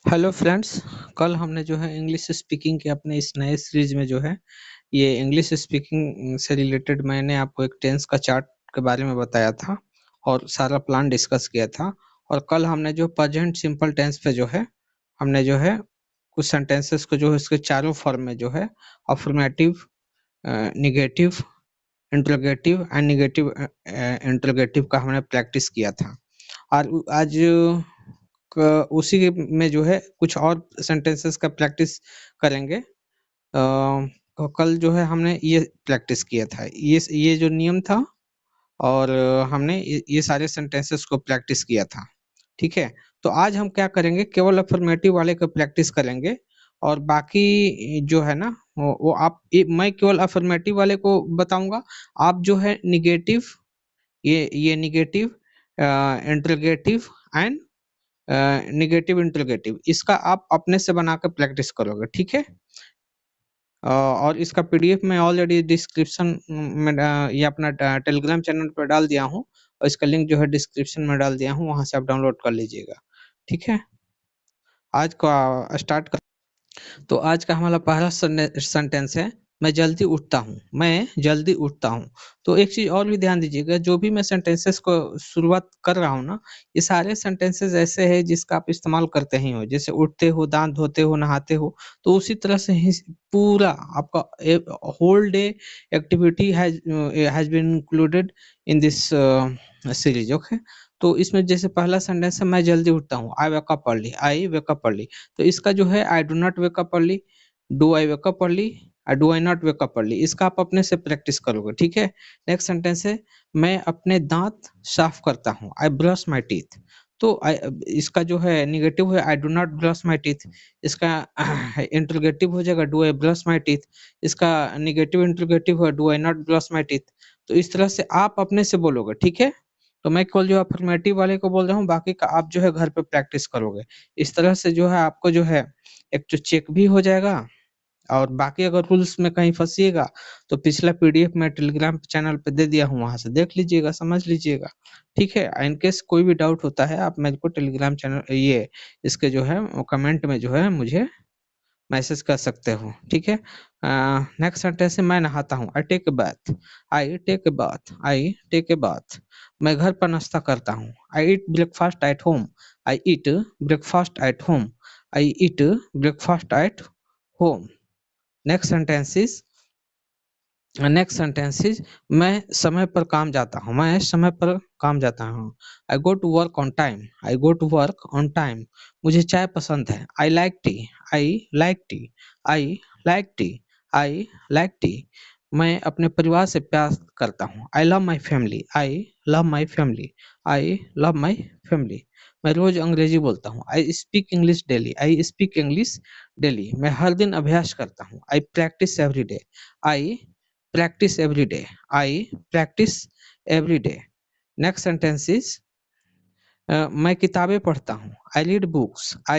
Hello friends. कल हमने जो है इंग्लिश स्पीकिंग के अपने इस नए सीरीज में जो है ये इंग्लिश स्पीकिंग से रिलेटेड मैंने आपको एक टेंस का चार्ट के बारे में बताया था और सारा प्लान डिस्कस किया था। और कल हमने जो प्रेजेंट सिंपल टेंस पे जो है हमने जो है कुछ सेंटेंसेस को जो है इसके चारों फॉर्म में जो है affirmative, negative, interrogative and negative interrogative का हमने प्रैक्टिस किया था। और आज उसी में जो है कुछ और सेंटेंसेस का प्रैक्टिस करेंगे। कल जो है हमने ये प्रैक्टिस किया था, ये जो नियम था और हमने ये सारे सेंटेंसेस को प्रैक्टिस किया था। ठीक है, तो आज हम क्या करेंगे, केवल अफर्मेटिव वाले का प्रैक्टिस करेंगे और बाकी जो है ना वो आप मैं केवल अफर्मेटिव वाले को बताऊंगा। आप जो है निगेटिव, ये negative, interrogative and negative interrogative इसका आप अपने से बना कर प्रैक्टिस करोगे। ठीक है, और इसका पीडीएफ मैं ऑलरेडी डिस्क्रिप्शन में ये अपना टेलीग्राम चैनल पर डाल दिया हूँ और इसका लिंक जो है डिस्क्रिप्शन में डाल दिया हूँ, वहां से आप डाउनलोड कर लीजिएगा। ठीक है, आज का स्टार्ट कर। तो आज का हमारा पहला सेंटेंस है, मैं जल्दी उठता हूँ। मैं जल्दी उठता हूँ। तो एक चीज और भी ध्यान दीजिएगा, जो भी मैं सेंटेंसेस को शुरुआत कर रहा हूँ ना, ये सारे सेंटेंसेस ऐसे हैं जिसका आप इस्तेमाल करते ही हो। जैसे उठते हो, दांत धोते हो, नहाते हो, तो उसी तरह से ही पूरा आपका whole day activity has been included in this series. Okay, तो इसमें जैसे पहला सेंटेंस है, मैं जल्दी उठता हूँ। आई वेक अप अर्ली, आई वेक अप अर्ली। तो इसका जो है I do not wake up early, do I wake up early, do I not wake up early, इसका आप अपने से प्रैक्टिस करोगे। ठीक है, नेक्स्ट सेंटेंस है, मैं अपने दांत साफ करता हूँ। I brush my teeth. तो इसका जो है निगेटिव है, I do not brush my teeth. इसका इंटरोगेटिव हो जाएगा, do I brush my teeth. इसका निगेटिव इंटरोगेटिव है, do I not brush my teeth. तो इस तरह से आप अपने से बोलोगे। ठीक है, तो मैं केवल जो अफर्मेटिव वाले को बोल रहा हूँ, बाकी का आप जो है घर पे प्रैक्टिस करोगे। इस तरह से जो है आपको जो है एक तो चेक भी हो जाएगा, और बाकी अगर रूल्स में कहीं फंसिएगा तो पिछला पीडीएफ मैं टेलीग्राम चैनल पे दे दिया हूँ, वहां से देख लीजिएगा, समझ लीजिएगा। ठीक है, इन केस कोई भी डाउट होता है आप मेरे को टेलीग्राम चैनल ये इसके जो है कमेंट में जो है मुझे मैसेज कर सकते हो। ठीक है, नेक्स्ट सेंटेंस है, मैं नहाता हूँ। I take a bath, I take a bath, I take a bath. मैं घर पर नाश्ता करता हूँ। I eat breakfast at home, I eat breakfast at home, I eat breakfast at home. Next sentence is मैं समय पर काम जाता हूँ। मैं समय पर काम जाता हूँ। I go to work on time, I go to work on time. मुझे चाय पसंद है। I like tea, I like tea, I like tea, I like tea. मैं अपने परिवार से प्यार करता हूँ। I love my family, I love my family, I love my family. मैं रोज अंग्रेजी बोलता हूँ। I speak English daily, I speak English daily. मैं हर दिन अभ्यास करता हूँ। आई practice every day, I practice every day, I practice every day. Next sentence is मैं किताबें पढ़ता हूँ। I read books, I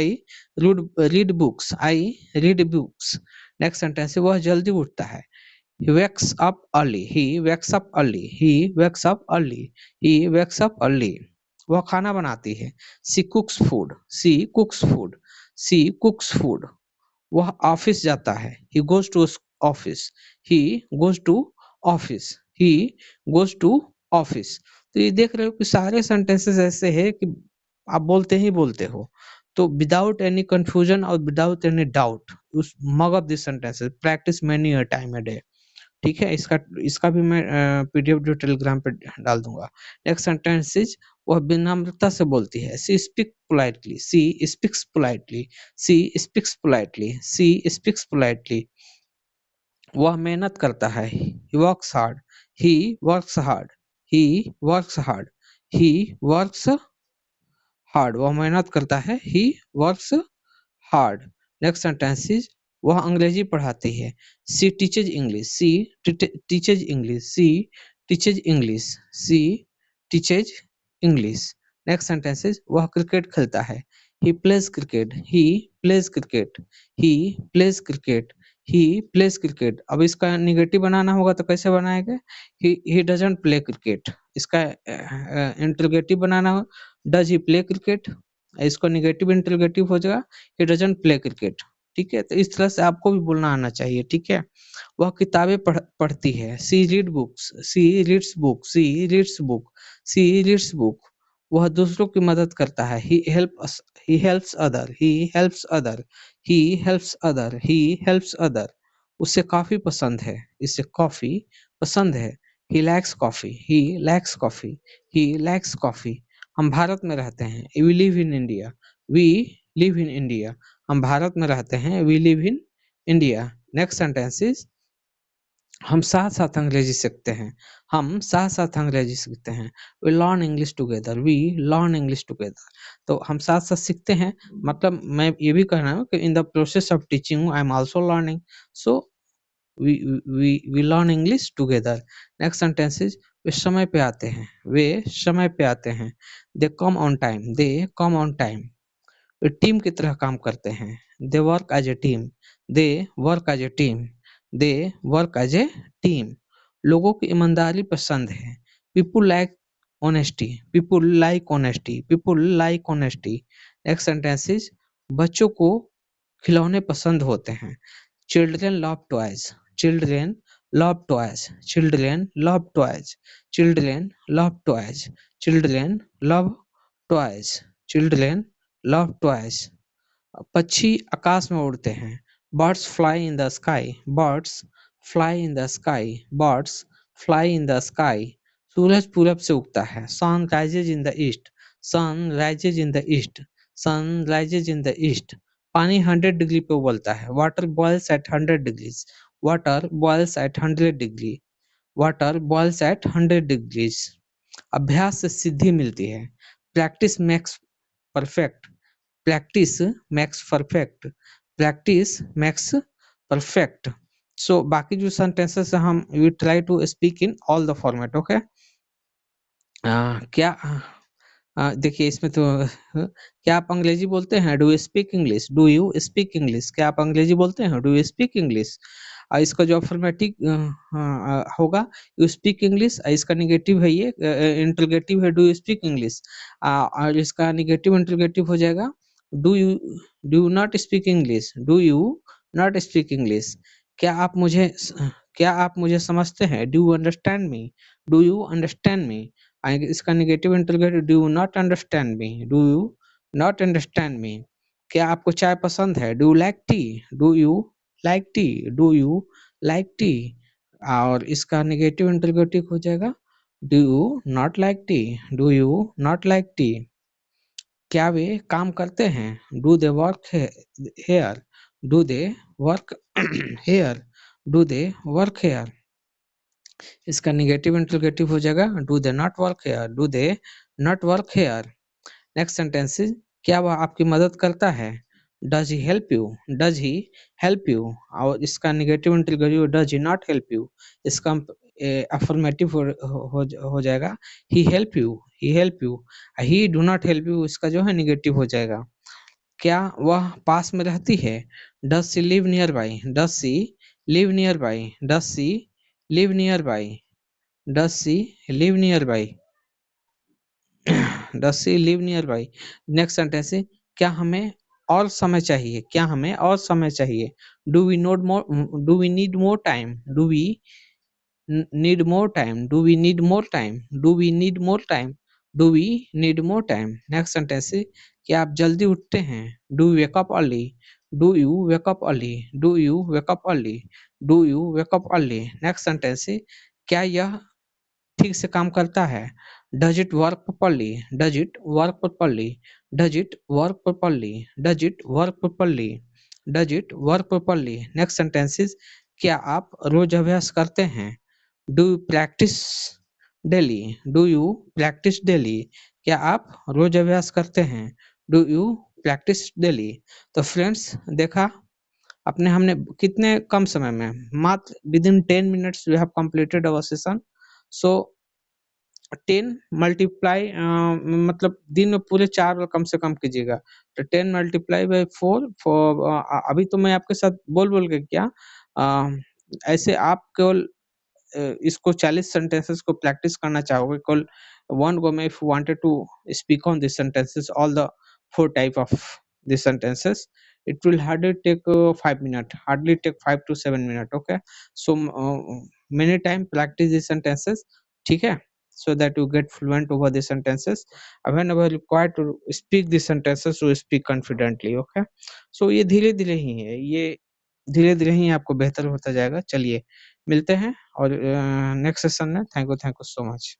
read books, I read books. Next sentence है, वह जल्दी उठता है। He wakes up early, he wakes up early, he wakes up early, he wakes up early. वह खाना बनाती है। She cooks food, she cooks food, she cooks food. वह ऑफिस जाता है। he goes to office, he goes to office, he goes to office। तो ये देख रहे हो कि सारे सेंटेंसेस ऐसे हैं कि आप बोलते ही बोलते हो। तो विदाउट एनी कंफ्यूजन और विदाउट एनी डाउट उस mug up this sentences, practice many a time a day. ठीक है, इसका इसका भी मैं पीडीएफ जो टेलीग्राम पे डाल दूंगा। नेक्स्ट सेंटेंसेस, वह विनम्रता से बोलती है। सी speak politely, she speaks politely, she speaks politely, she speaks politely. वह मेहनत करता है। He works hard, he works hard, he works hard, he works hard. वह मेहनत करता है। He works hard. Next sentences, वह अंग्रेजी पढ़ाती है। सी टीचेज इंग्लिश, सी टीचेज इंग्लिश, सी टीचेज इंग्लिश, सी टीचेज इंग्लिश। नेक्स्ट सेंटेंसेस, वह क्रिकेट खेलता है। He plays cricket, he plays cricket, he plays cricket, he plays cricket. अब इसका निगेटिव बनाना होगा तो कैसे बनाएंगे? He doesn't play cricket. इसका इंटरोगेटिव बनाना हो, डज ही प्ले क्रिकेट, इसको नेगेटिव इंटरोगेटिव हो जाएगा, ही डजंट प्ले क्रिकेट। ठीक है, तो इस तरह से आपको भी बोलना आना चाहिए। ठीक है, वह किताबें पढ़ती है, she read books, she reads book, she reads book, she reads book. वह दूसरों की मदद करता है, he helps other, he helps other, he helps other, he helps other. उसे कॉफी पसंद है, इसे कॉफी पसंद है। He likes coffee, he likes coffee, he likes coffee. हम भारत में रहते हैं, we live in India, we live in India. हम भारत में रहते हैं, we live in India. Next sentence is, हम साथ साथ अंग्रेजी सीखते हैं, हम साथ साथ अंग्रेजी सीखते हैं। We learn English together, we learn English together. तो हम साथ साथ सीखते हैं, मतलब मैं ये भी कह रहा हूँ कि in the process of teaching I am also learning, so we learn English together. Next sentence is, वे समय पे आते हैं, वे समय पे आते हैं। They come on time, they come on time. वे टीम की तरह काम करते हैं, they work as a team, they work as a team, they work as a team. लोगों की ईमानदारी पसंद है, people like honesty, people like honesty, people like honesty. Next sentence is, बच्चों को खिलौने पसंद होते हैं, children love toys, children love toys, children love toys, children love toys, children love toys, children love toys. पक्षी आकाश में उड़ते हैं, birds fly in the sky, birds fly in the sky, birds fly in the sky. सूरज पूरब से उगता है, sun rises in the east, sun rises in the east, sun rises in the east. पानी 100 डिग्री पे उबलता है, water boils at 100 degrees, water boils at 100 degree, water boils at 100 degrees. अभ्यास से सिद्धि मिलती है, practice makes perfect, practice makes perfect, practice makes perfect. So बाकी जो सेंटेंसेस है हम we try to speak in all the format. Okay, क्या देखिए इसमें तो क्या आप अंग्रेजी बोलते हैं, do you speak English, do you speak English, क्या आप अंग्रेजी बोलते हैं, डू यू स्पीक इंग्लिश। इसका जो अफर्मेटिव होगा, यू स्पीक इंग्लिश। इसका निगेटिव है, ये इंटरोगेटिव है, डू यू स्पीक इंग्लिश। और इसका निगेटिव इंटरोगेटिव हो जाएगा, do you do not speak English, do you not speak English. क्या आप मुझे क्या आप मुझे समझते हैं, do you understand me, do you understand me. इसका negative interrogative, do you not understand me, do you not understand me. क्या आपको चाय पसंद है, do you like tea, do you like tea, do you like tea. और इसका negative interrogative हो जाएगा, do you not like tea, do you not like T. क्या वे काम करते हैं, do they work here, do they work here, do they work here. इसका negative interrogative हो जाएगा, do they not work here, do they not work here. Next sentence, क्या वह आपकी मदद करता है, does he help you, does he help you. और इसका negative interrogative, does he not help you. इसका अफर्मेटिव हो जाएगा, ही help you, he help you. He do not help you इसका जो है नेगेटिव हो जाएगा। क्या वह पास में रहती है, does she live near by, does she live near by, does she live near by, does she live near by, does she live near by. Next sentence है, क्या हमें और समय चाहिए, क्या हमें और समय चाहिए, do we need more, do we need more time, do we need more time, do we need more time, do we need more time, do we need more time. Next sentence है, क्या आप जल्दी उठते हैं, do wake up early, do you wake up early, do you wake up early, do you wake up early. Next sentence है, क्या यह ठीक से काम करता है, does it work properly, does it work properly, does it work properly, does it work properly, does it work properly. Next sentences, क्या आप रोज अभ्यास करते हैं, do you practice daily, do you practice daily. क्या आप रोज अभ्यास करते हैं, डू यू प्रैक्टिस डेली। तो फ्रेंड्स देखा अपने हमने कितने कम समय में, मात्र within 10 minutes we have completed our session. So 10 multiply मतलब दिन में पूरे 4 बार कम से कम कीजिएगा। तो 10 मल्टीप्लाई बाई 4 अभी तो मैं आपके साथ बोल के क्या ऐसे आप केवल इसको 40 सेंटेंसेस को प्रैक्टिस करना चाहोगे केवल वन गो में, if you wanted to speak on this sentences all the 4 type of the sentences. It will hardly take 5 minutes, hardly take 5 to 7 minutes. Okay, so many time practice these sentences. ठीक है, so that you get fluent over the sentences. And whenever required to speak the sentences, to speak confidently. Okay, so ये धीरे धीरे ही है, ये धीरे धीरे ही आपको बेहतर होता जाएगा. चलिए मिलते हैं और नेक्स्ट सेशन में. Thank you so much.